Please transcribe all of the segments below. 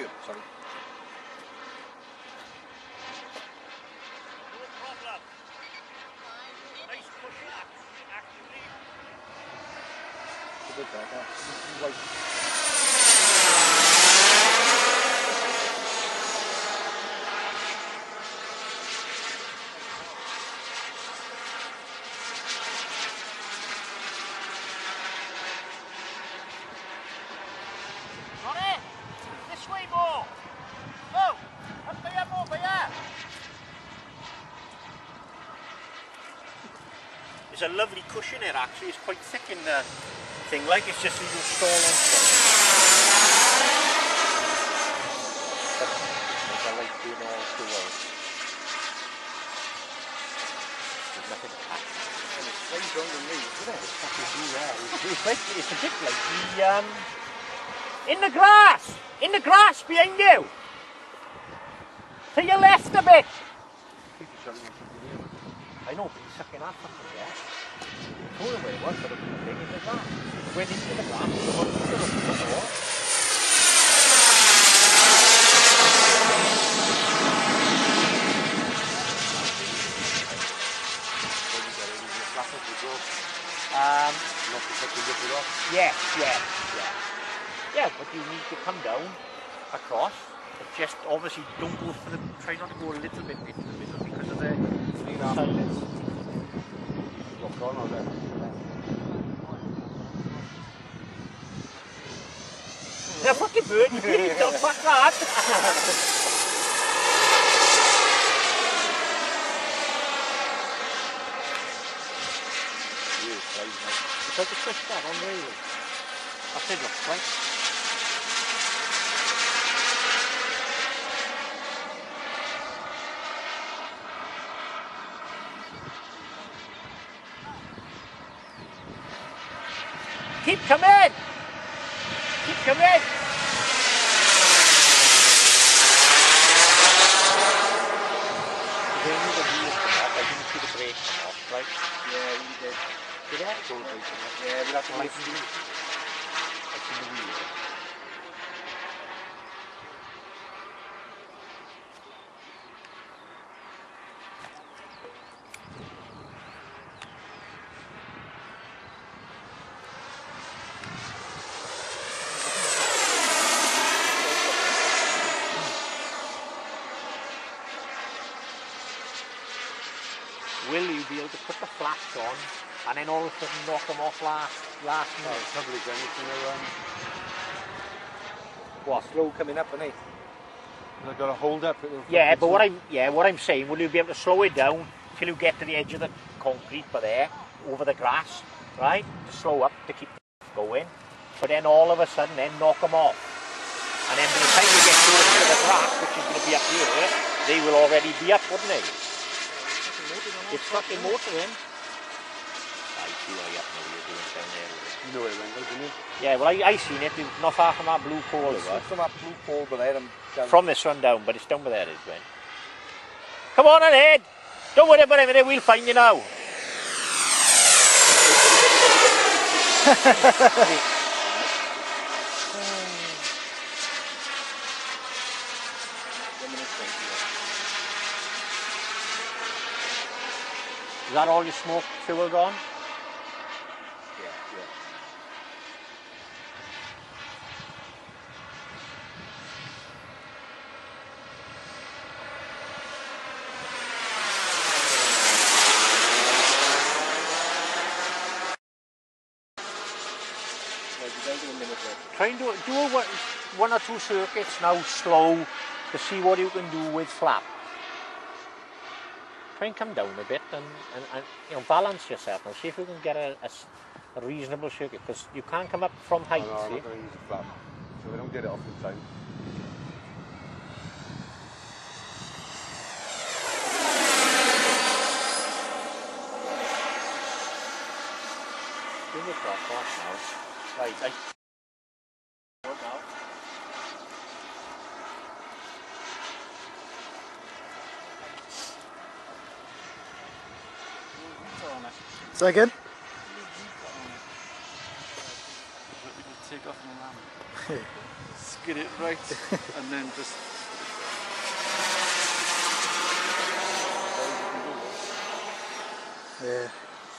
Three of them, sorry. No problem. Nice push up, actively. It's a bit better. Right. There's a lovely cushion here actually, it's quite thick in the thing, like it's just a little stall onto it. I like doing all the world. There's nothing to catch. And it's slides on the knee, isn't it? It's fucking blue there. It's a bit like the in the grass behind you! To your left a bit! I know, but he's sucking that fucking there. I told him where it was, but it was big in the grass. It went into the grass, it was into the wall. Not to take the rip it off. Yeah, but you need to come down across. But just obviously don't go for the, try not to go a little bit into the middle because of the silence. Look on there. They're fucking bird, you really don't fuck that. It's like a fish that on rails. That's it, looks like. Keep coming! Keep coming! They knew the wheels come off, I didn't see the brake come off, right? Yeah, he did. Did I? Yeah, we'll have to wait for you. I see the wheels. Will you be able to put the flash on and then all of a sudden knock them off last minute? Probably going to slow coming up, isn't it? I've got to hold up. Yeah, but what I'm saying, will you be able to slow it down till you get to the edge of the concrete by there, over the grass, right? To slow up to keep going, but then all of a sudden then knock them off. And then by the time you get closer to the grass, which is going to be up here, they will already be up, wouldn't they? It's fucking motoring. I see what you're doing down there. You know where it went, didn't you? Yeah, well I seen it. It was not far from that blue pole. It was. From that blue pole, but there and down. From this one down, but it's down by there it went. Come on ahead. Don't worry about everything. We'll find you now. Is that all your smoke fuel gone? Yeah. Try and do one or two circuits now slow to see what you can do with flap. Try and come down a bit and you know, balance yourself now. See if you can get a reasonable circuit, because you can't come up from height. No, I'm not going to use a flap, so we don't get it off in time. Bring it back off now. Right, what now? Second? Take off my lamp. Let's get it right, and then just. Yeah,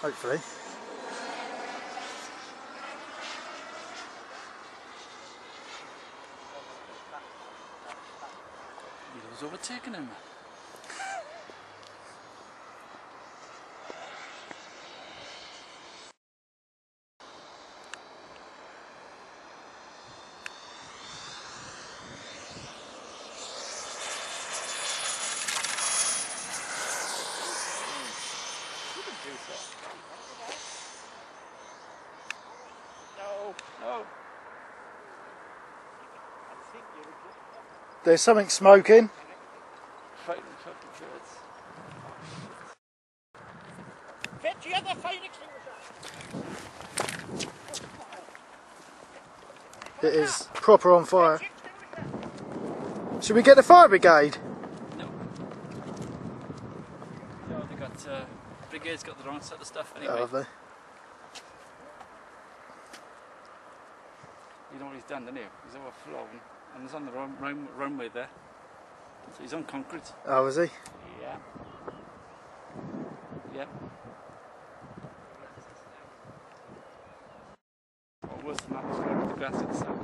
hopefully. He was overtaking him. No. There's something smoking. Fighting fucking birds. Fetch the other fire extinguisher. It is proper on fire. Should we get the fire brigade? No. No, they got brigade's got the wrong set of stuff anyway. Oh, have they? You know what he's done, doesn't he? He's overflown and he's on the runway there. So he's on concrete. Oh, is he? Yeah. Yeah. Or worse than that, he's got the grass itself.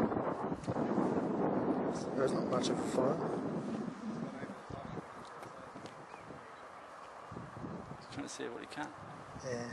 There's not much of a fire. He's trying to save what he can. Yeah.